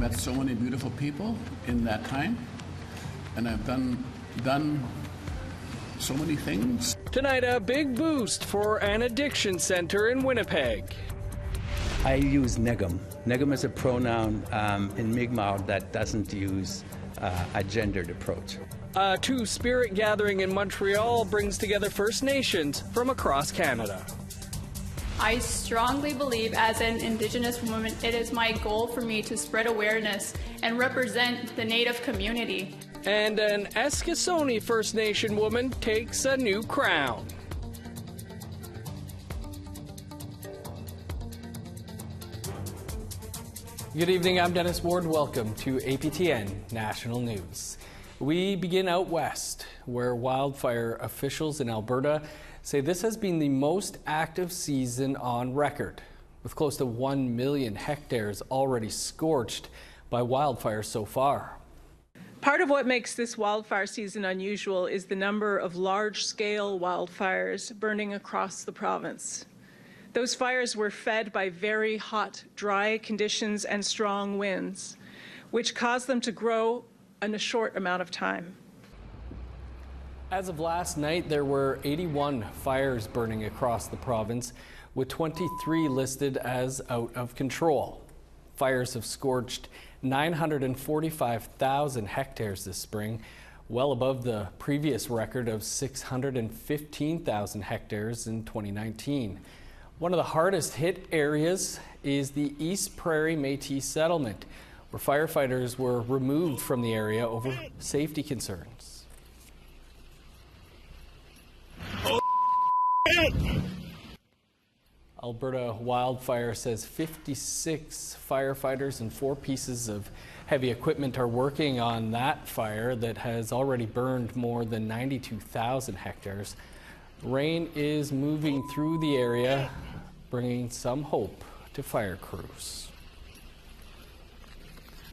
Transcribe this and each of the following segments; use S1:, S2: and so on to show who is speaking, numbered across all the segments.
S1: met so many beautiful people in that time, and I've done so many things.
S2: Tonight, a big boost for an addiction center in Winnipeg.
S3: I use negum. Negum is a pronoun in Mi'kmaq that doesn't use a gendered approach.
S2: A two-spirit gathering in Montreal brings together First Nations from across Canada.
S4: I strongly believe as an Indigenous woman, it is my goal for me to spread awareness and represent the Native community.
S2: And an Eskasoni First Nation woman takes a new crown. Good evening, I'm Dennis Ward. Welcome to APTN National News. We begin out west, where wildfire officials in Alberta say this has been the most active season on record, with close to 1 million hectares already scorched by wildfires so far.
S5: Part of what makes this wildfire season unusual is the number of large-scale wildfires burning across the province. Those fires were fed by very hot, dry conditions and strong winds, which caused them to grow in a short amount of time.
S2: As of last night, there were 81 fires burning across the province, with 23 listed as out of control. Fires have scorched 945,000 hectares this spring, well above the previous record of 615,000 hectares in 2019. One of the hardest hit areas is the East Prairie Métis settlement, where firefighters were removed from the area over safety concerns. Alberta Wildfire says 56 firefighters and 4 pieces of heavy equipment are working on that fire that has already burned more than 92,000 hectares. Rain is moving through the area, bringing some hope to fire crews.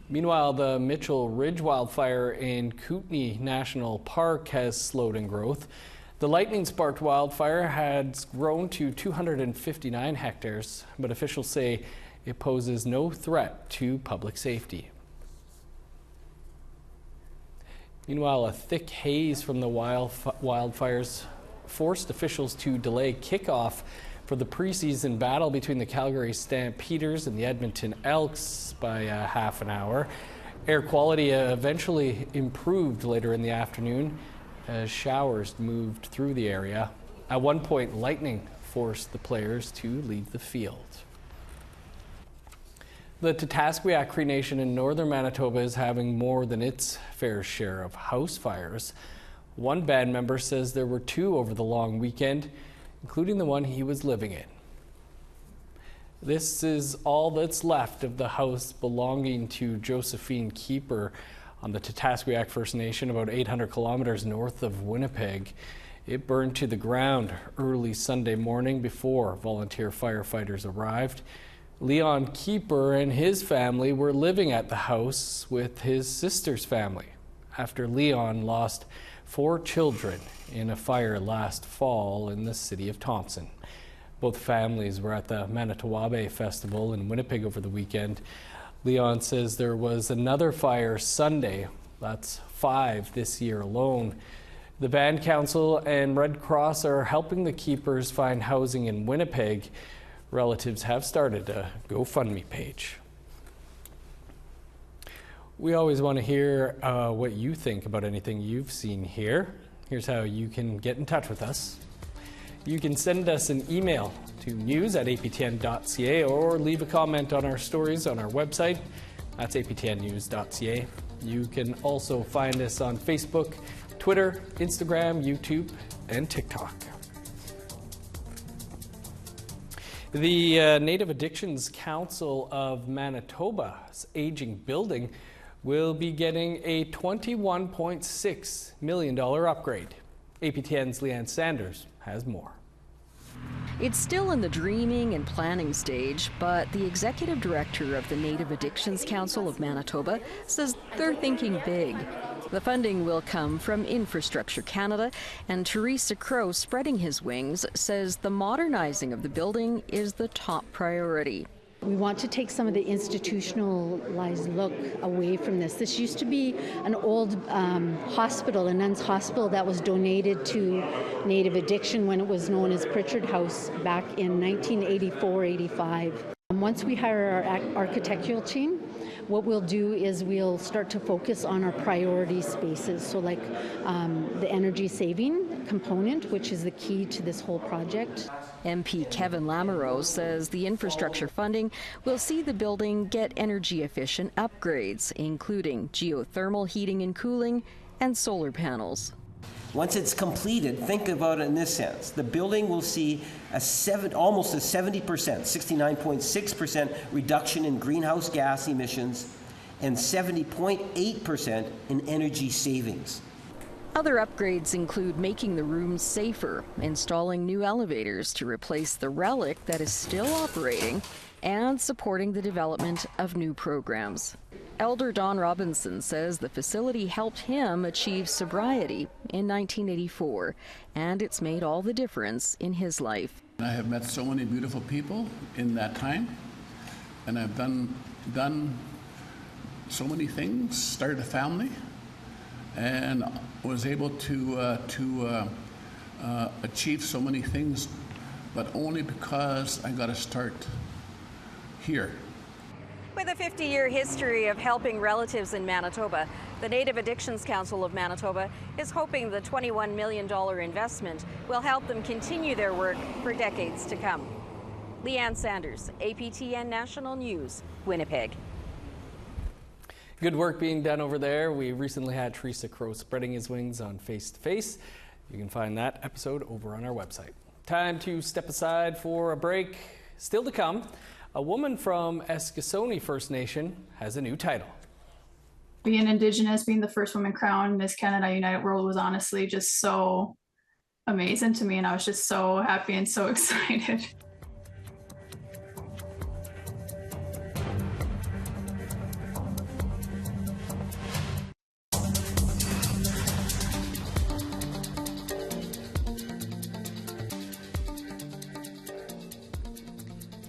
S2: Meanwhile, the Mitchell Ridge wildfire in Kootenay National Park has slowed in growth. The lightning-sparked wildfire has grown to 259 hectares, but officials say it poses no threat to public safety. Meanwhile, a thick haze from the wildfires forced officials to delay kickoff for the preseason battle between the Calgary Stampeders and the Edmonton Elks by half an hour. Air quality eventually improved later in the afternoon as showers moved through the area. At one point, lightning forced the players to leave the field. The Tatasqueyak Cree Nation in northern Manitoba is having more than its fair share of house fires. One band member says there were 2 over the long weekend, including the one he was living in. This is all that's left of the house belonging to Josephine Keeper on the Tatasqueyak First Nation, about 800 kilometers north of Winnipeg. It burned to the ground early Sunday morning before volunteer firefighters arrived. Leon Keeper and his family were living at the house with his sister's family after Leon lost 4 children in a fire last fall in the city of Thompson. Both families were at the Manitoba Festival in Winnipeg over the weekend. Leon says there was another fire Sunday. That's 5 this year alone. The Band Council and Red Cross are helping the Keepers find housing in Winnipeg. Relatives have started a GoFundMe page. We always want to hear what you think about anything you've seen here. Here's how you can get in touch with us. You can send us an email to news@aptn.ca or leave a comment on our stories on our website. That's aptnnews.ca. You can also find us on Facebook, Twitter, Instagram, YouTube, and TikTok. The Native Addictions Council of Manitoba's aging building will be getting a $21.6 million upgrade. APTN's Leanne Sanders has more.
S6: It's still in the dreaming and planning stage, but the executive director of the Native Addictions Council of Manitoba says they're thinking big. The funding will come from Infrastructure Canada, and Teresa Crow, spreading his wings, says the modernizing of the building is the top priority.
S7: We want to take some of the institutionalized look away from this. This used to be an old hospital, a nuns hospital that was donated to Native addiction when it was known as Pritchard House back in 1984-85. Once we hire our architectural team, what we'll do is we'll start to focus on our priority spaces. So like the energy saving component, which is the key to this whole project.
S6: MP Kevin Lamoureux says the infrastructure funding will see the building get energy efficient upgrades, including geothermal heating and cooling and solar panels.
S8: Once it's completed, think about it in this sense. The building will see almost a 70%, 69.6% reduction in greenhouse gas emissions and 70.8% in energy savings.
S6: Other upgrades include making the rooms safer, installing new elevators to replace the relic that is still operating, and supporting the development of new programs. Elder Don Robinson says the facility helped him achieve sobriety in 1984, and it's made all the difference in his life.
S1: I have met so many beautiful people in that time, and I've done so many things, started a family, and was able to achieve so many things, but only because I got to start here.
S9: With a 50-year history of helping relatives in Manitoba, the Native Addictions Council of Manitoba is hoping the $21 million investment will help them continue their work for decades to come. Leanne Sanders, APTN National News, Winnipeg.
S2: Good work being done over there. We recently had Teresa Crow spreading his wings on Face to Face. You can find that episode over on our website. Time to step aside for a break. Still to come, a woman from Eskasoni First Nation has a new title.
S4: Being Indigenous, being the first woman crowned Miss Canada United World was honestly just so amazing to me, and I was just so happy and so excited.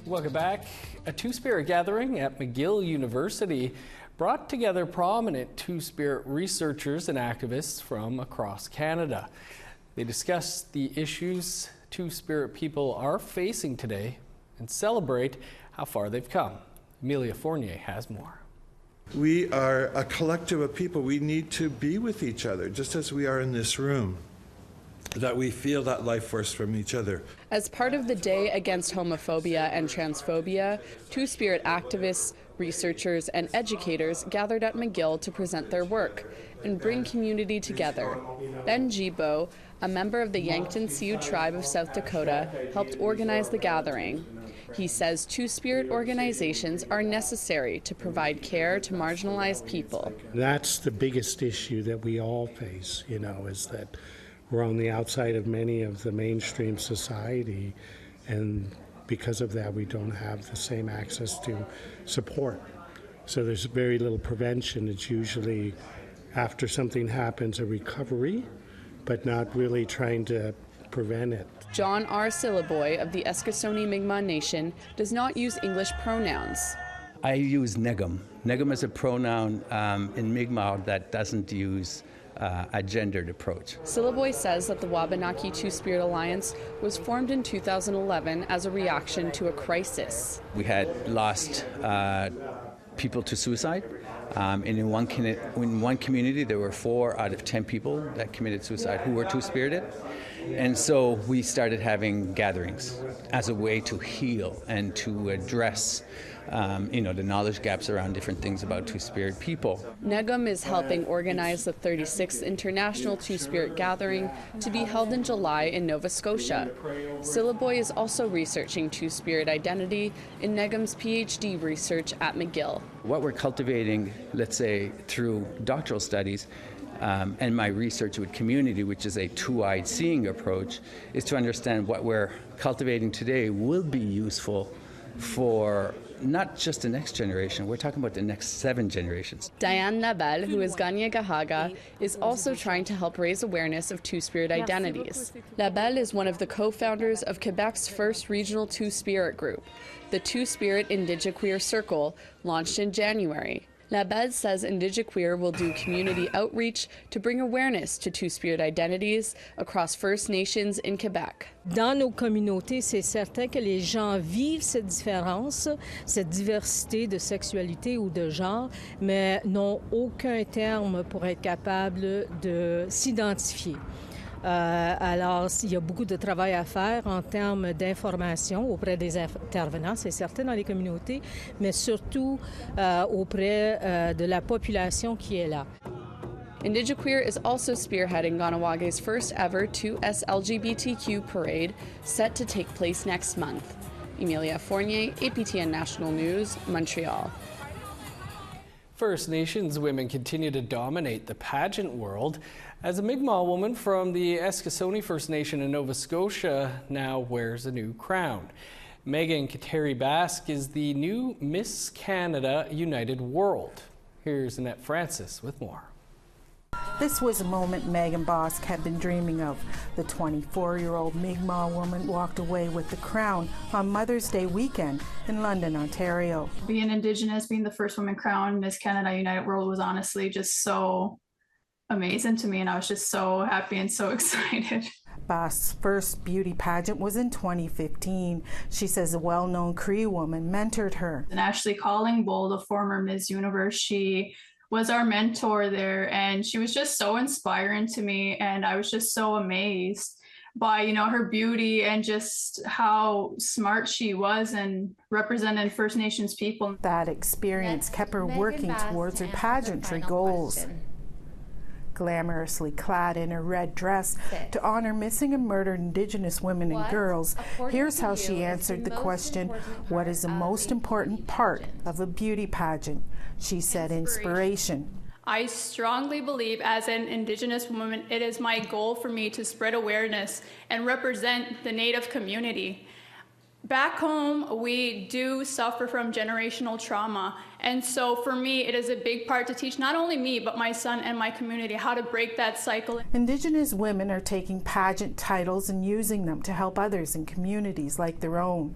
S2: Welcome back. A Two-Spirit gathering at McGill University brought together prominent Two-Spirit researchers and activists from across Canada. They discussed the issues Two-Spirit people are facing today and celebrate how far they've come. Amelia Fournier has more.
S10: We are a collective of people. We need to be with each other, just as we are in this room, that we feel that life force from each other.
S11: As part of the Day Against Homophobia and Transphobia, Two-Spirit activists, researchers, and educators gathered at McGill to present their work and bring community together. Ben Jibo, a member of the Yankton Sioux tribe of South Dakota, helped organize the gathering. He says Two-Spirit organizations are necessary to provide care to marginalized people.
S12: That's the biggest issue that we all face, is that we're on the outside of many of the mainstream society, and because of that, we don't have the same access to support. So there's very little prevention. It's usually after something happens, a recovery, but not really trying to prevent it.
S11: John R. Sillaboy of the Eskasoni Mi'kmaq Nation does not use English pronouns.
S3: I use negum. Negum is a pronoun in Mi'kmaq that doesn't use a gendered approach.
S11: Sillaboy says that the Wabanaki Two-Spirit Alliance was formed in 2011 as a reaction to a crisis.
S3: We had lost people to suicide. And in one community, there were 4 out of 10 people that committed suicide who were two-spirited. And so we started having gatherings as a way to heal and to address the knowledge gaps around different things about Two-Spirit people.
S11: Negum is helping organize the 36th International Two-Spirit Gathering to be held in July in Nova Scotia. Sillaboy is also researching Two-Spirit identity in Negum's PhD research at McGill.
S3: What we're cultivating, let's say, through doctoral studies, and my research with community, which is a two-eyed seeing approach, is to understand what we're cultivating today will be useful for not just the next generation, we're talking about the next 7 generations.
S11: Diane Nabal, who is Ganya-Gahaga, is also trying to help raise awareness of Two-Spirit identities. Nabal is one of the co-founders of Quebec's first regional Two-Spirit group, the Two-Spirit Indigiqueer Circle, launched in January. Labelle says Indigiqueer will do community outreach to bring awareness to Two-Spirit identities across First Nations in Quebec.
S13: Dans nos communautés, c'est certain que les gens vivent cette différence, cette diversité de sexualité ou de genre, mais n'ont aucun terme pour être capable de s'identifier. Alors, il y a beaucoup de travail à faire en termes d'information auprès des intervenants, c'est certain, dans les communautés, mais surtout auprès de la population qui est là.
S11: Indigiqueer is also spearheading Kahnawake first ever 2S LGBTQ parade, set to take place next month. Emilia Fournier, APTN National News, Montreal.
S2: First Nations women continue to dominate the pageant world as a Mi'kmaq woman from the Eskasoni First Nation in Nova Scotia now wears a new crown. Megan Kateri Basque is the new Miss Canada United World. Here's Annette Francis with more.
S14: This was a moment Megan Bosk had been dreaming of. The 24-year-old Mi'kmaq woman walked away with the crown on Mother's Day weekend in London, Ontario.
S4: Being Indigenous, being the first woman crowned Miss Canada United World was honestly just so amazing to me, and I was just so happy and so excited.
S14: Bosk's first beauty pageant was in 2015. She says a well-known Cree woman mentored her.
S4: And Ashley Collingbold, a former Miss Universe, she was our mentor there, and she was just so inspiring to me, and I was just so amazed by, you know, her beauty and just how smart she was and representing First Nations people.
S14: That experience kept her working towards her pageantry goals. Glamorously clad in her red dress to honor missing and murdered Indigenous women and girls, here's how she answered the question, what is the most important part of a beauty pageant? She said inspiration.
S15: I strongly believe as an Indigenous woman, it is my goal for me to spread awareness and represent the Native community. Back home, we do suffer from generational trauma. And so for me, it is a big part to teach not only me, but my son and my community how to break that cycle.
S14: Indigenous women are taking pageant titles and using them to help others in communities like their own.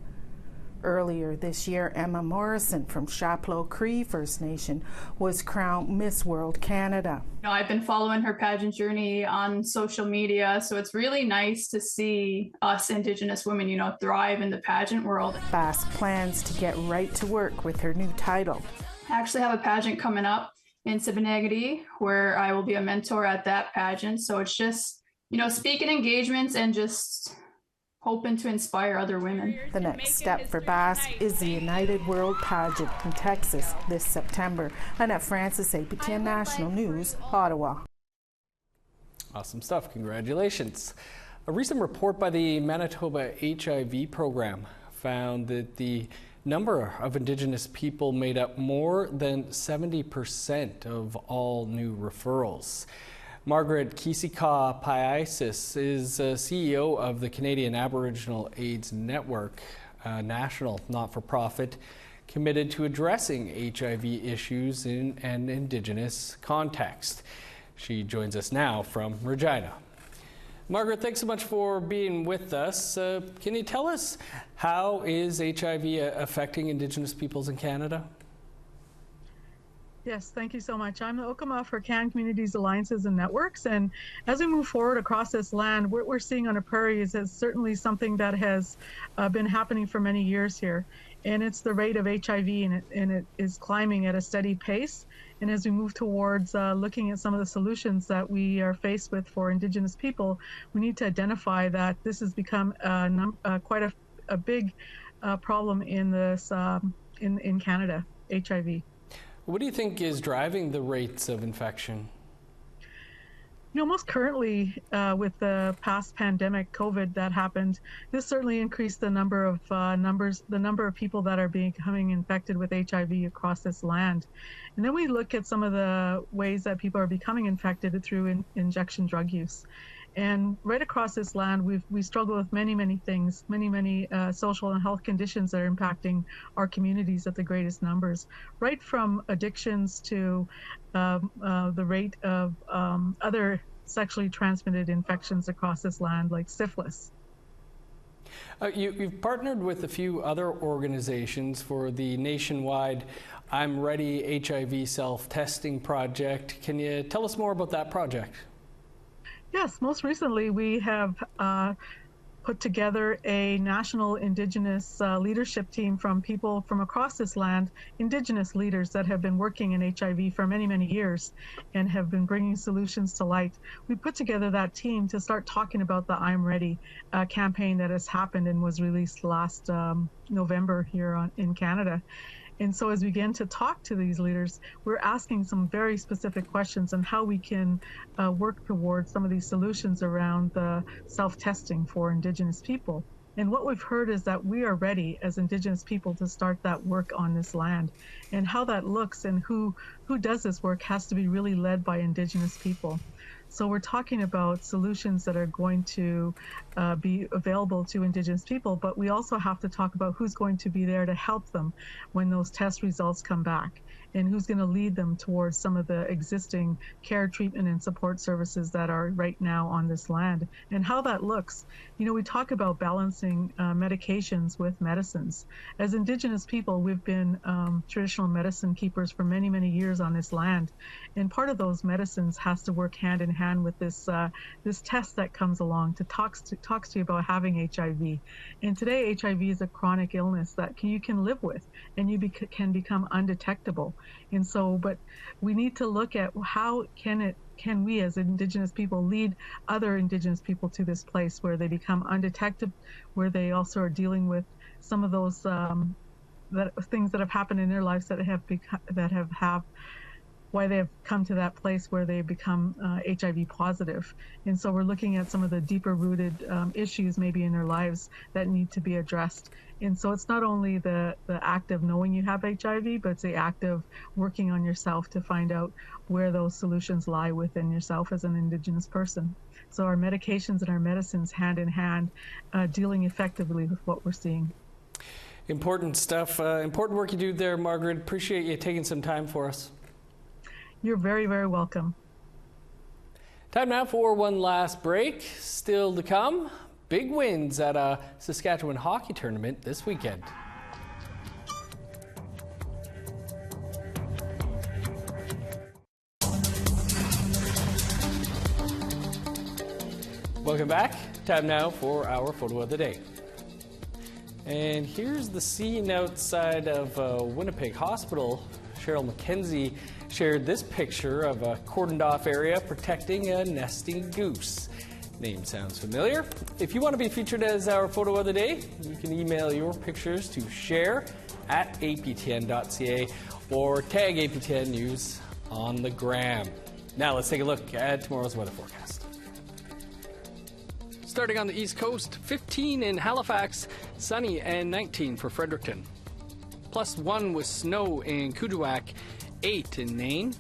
S14: Earlier this year, Emma Morrison from Chapleau Cree First Nation was crowned Miss World Canada.
S4: You know, I've been following her pageant journey on social media, so it's really nice to see us Indigenous women, you know, thrive in the pageant world.
S14: Basque plans to get right to work with her new title.
S4: I actually have a pageant coming up in Siboney where I will be a mentor at that pageant. So it's just, you know, speaking engagements and just hoping to inspire other women.
S14: The next step for Basque is the United World Pageant in Texas this September. Annette Francis, APTN National News, Ottawa.
S2: Awesome stuff. Congratulations. A recent report by the Manitoba HIV program found that the number of Indigenous people made up more than 70% of all new referrals. Margaret Kisika-Paisis is CEO of the Canadian Aboriginal AIDS Network, a national not-for-profit committed to addressing HIV issues in an Indigenous context. She joins us now from Regina. Margaret, thanks so much for being with us. Can you tell us how is HIV affecting Indigenous peoples in Canada?
S16: Yes, thank you so much. I'm the Okama for Can Communities Alliances and Networks, and as we move forward across this land, what we're seeing on the prairies is certainly something that has been happening for many years here, and it's the rate of HIV, and it is climbing at a steady pace. And as we move towards looking at some of the solutions that we are faced with for Indigenous people, we need to identify that this has become quite a big problem in this in Canada, HIV.
S2: What do you think is driving the rates of infection?
S16: You know, most currently with the past pandemic, COVID that happened, this certainly increased the number of people that are becoming infected with HIV across this land. And then we look at some of the ways that people are becoming infected through injection drug use. And right across this land, we struggle with many things, many social and health conditions that are impacting our communities at the greatest numbers, right from addictions to the rate of other sexually transmitted infections across this land, like syphilis.
S2: You've partnered with a few other organizations for the nationwide I'm Ready HIV self-testing project. Can you tell us more about that project?
S16: Yes, most recently we have put together a national Indigenous leadership team from people from across this land, Indigenous leaders that have been working in HIV for many years and have been bringing solutions to light. We put together that team to start talking about the I'm Ready campaign that has happened and was released last November here in Canada. And so as we begin to talk to these leaders, we're asking some very specific questions on how we can work towards some of these solutions around the self-testing for Indigenous people. And what we've heard is that we are ready as Indigenous people to start that work on this land. And how that looks and who does this work has to be really led by Indigenous people. So we're talking about solutions that are going to be available to Indigenous people, but we also have to talk about who's going to be there to help them when those test results come back, and who's going to lead them towards some of the existing care, treatment, and support services that are right now on this land, and how that looks. You know, we talk about balancing medications with medicines. As Indigenous people, we've been traditional medicine keepers for many years on this land, and part of those medicines has to work hand in hand with this test that comes along to talks to you about having HIV. And today, HIV is a chronic illness that you can live with, and you can become undetectable. And so, but we need to look at how can we as Indigenous people lead other Indigenous people to this place where they become undetected, where they also are dealing with some of those things that have happened in their lives that have why they have come to that place where they become HIV positive. And so we're looking at some of the deeper rooted issues maybe in their lives that need to be addressed. And so it's not only the act of knowing you have HIV, but it's the act of working on yourself to find out where those solutions lie within yourself as an Indigenous person. So our medications and our medicines hand in hand, dealing effectively with what we're seeing.
S2: Important stuff, important work you do there, Margaret. Appreciate you taking some time for us.
S16: You're very welcome.
S2: Time now for one last break. Still to come, big wins at a Saskatchewan hockey tournament this weekend. Welcome back. Time now for our photo of the day. And here's the scene outside of Winnipeg Hospital. Cheryl McKenzie shared this picture of a cordoned off area protecting a nesting goose. Name sounds familiar. If you want to be featured as our photo of the day, you can email your pictures to share@aptn.ca or tag APTN News on the gram. Now let's take a look at tomorrow's weather forecast. Starting on the East Coast, 15 in Halifax, sunny, and 19 for Fredericton. +1 with snow in Kuujjuaq, 8 in Nain.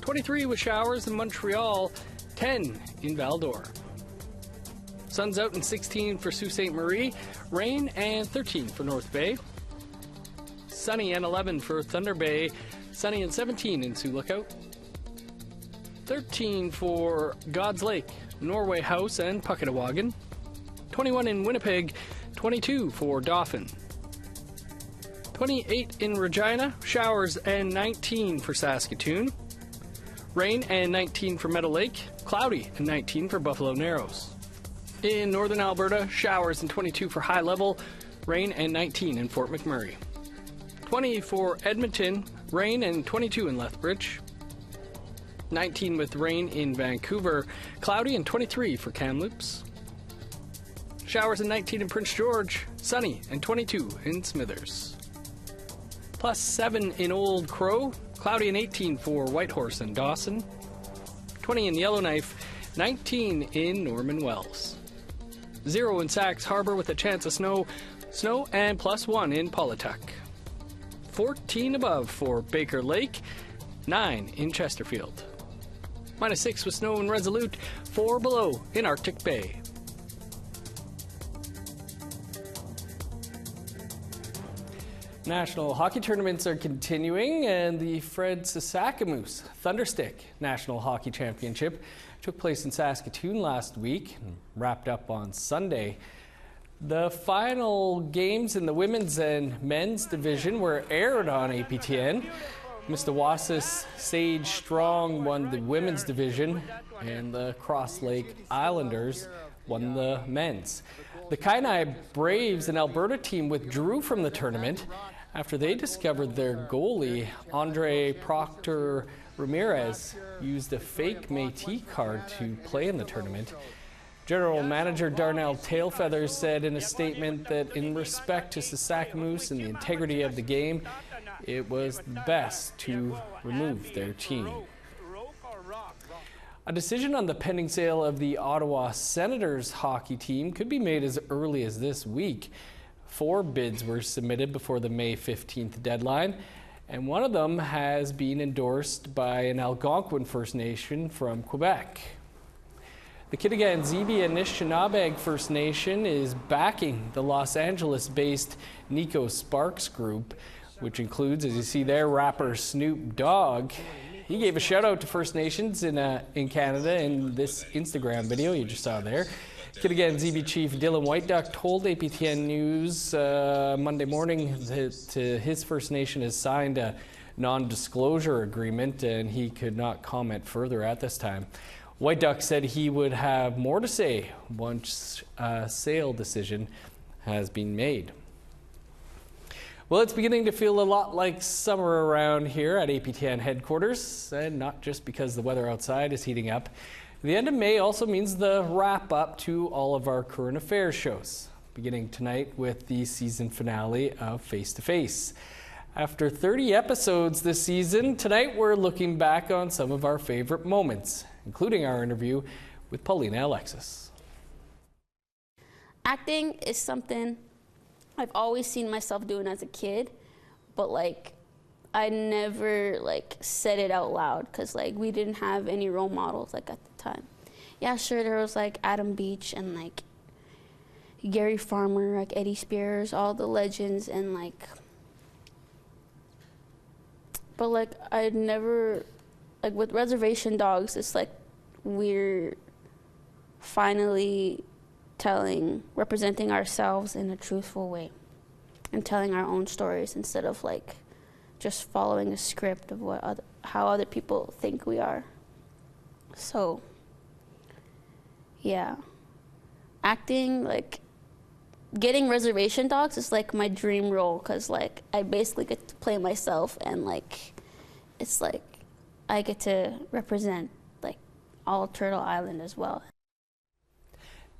S2: 23 with showers in Montreal, 10 in Val-d'Or. Sun's out and 16 for Sault Ste. Marie, rain and 13 for North Bay. Sunny and 11 for Thunder Bay, sunny and 17 in Sioux Lookout. 13 for God's Lake, Norway House and Puckatawagan. 21 in Winnipeg, 22 for Dauphin. 28 in Regina, showers and 19 for Saskatoon. Rain and 19 for Meadow Lake, cloudy and 19 for Buffalo Narrows. In northern Alberta, showers and 22 for High Level, rain and 19 in Fort McMurray. 20 for Edmonton, rain and 22 in Lethbridge. 19 with rain in Vancouver, cloudy and 23 for Kamloops. Showers and 19 in Prince George, sunny and 22 in Smithers. +7 in Old Crow, cloudy and 18 for Whitehorse and Dawson. 20 in Yellowknife, 19 in Norman Wells. 0 in Sax Harbor with a chance of snow and +1 in Paulituck. 14 above for Baker Lake, 9 in Chesterfield. -6 with snow in Resolute, 4 below in Arctic Bay. National hockey tournaments are continuing, and the Fred Saskatchewan Thunderstick National Hockey Championship took place in Saskatoon last week and wrapped up on Sunday. The final games in the women's and men's division were aired on APTN. Mr. Sage Strong won the women's division, and the Cross Lake Islanders won the men's. The Kainai Braves, an Alberta team, withdrew from the tournament after they discovered their goalie, Andre Proctor Ramirez, used a fake Métis card to play in the tournament. General Manager Darnell Tailfeathers said in a statement that in respect to Saskatchewan and the integrity of the game, it was best to remove their team. A decision on the pending sale of the Ottawa Senators hockey team could be made as early as this week. 4 bids were submitted before the May 15th deadline, and one of them has been endorsed by an Algonquin First Nation from Quebec. The Kitigan-Zibi Anishinaabe First Nation is backing the Los Angeles-based Nico Sparks group, which includes, as you see there, rapper Snoop Dogg. He gave a shout out to First Nations in Canada in this Instagram video you just saw there. Kitigan-Zibi Chief Dylan White Duck told APTN News Monday morning that his First Nation has signed a non-disclosure agreement and he could not comment further at this time. White Duck said he would have more to say once a sale decision has been made. Well, it's beginning to feel a lot like summer around here at APTN headquarters, and not just because the weather outside is heating up. The end of May also means the wrap up to all of our current affairs shows, beginning tonight with the season finale of Face to Face. After 30 episodes this season, tonight we're looking back on some of our favorite moments, including our interview with Paulina Alexis.
S17: Acting is something I've always seen myself doing as a kid, but I never said it out loud because we didn't have any role models at the time. Yeah, sure, there was Adam Beach and Gary Farmer, Eddie Spears, all the legends, and but I'd never with Reservation Dogs, it's we're finally representing ourselves in a truthful way and telling our own stories instead of just following a script of how other people think we are. So yeah, acting, getting Reservation Dogs is my dream role because I basically get to play myself and it's I get to represent all Turtle Island as well.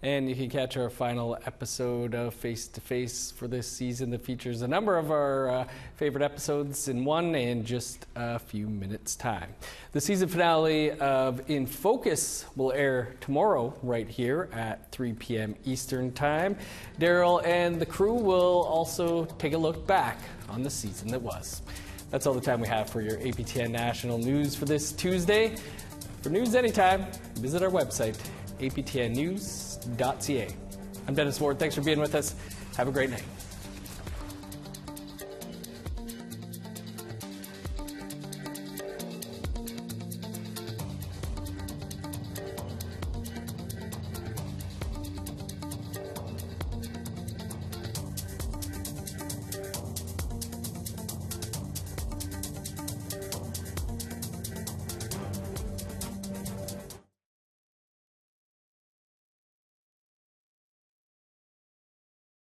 S2: And you can catch our final episode of Face to Face for this season that features a number of our favorite episodes in one in just a few minutes' time. The season finale of In Focus will air tomorrow right here at 3 p.m. Eastern Time. Daryl and the crew will also take a look back on the season that was. That's all the time we have for your APTN National News for this Tuesday. For news anytime, visit our website, aptnnews.ca. I'm Dennis Ward. Thanks for being with us. Have a great night.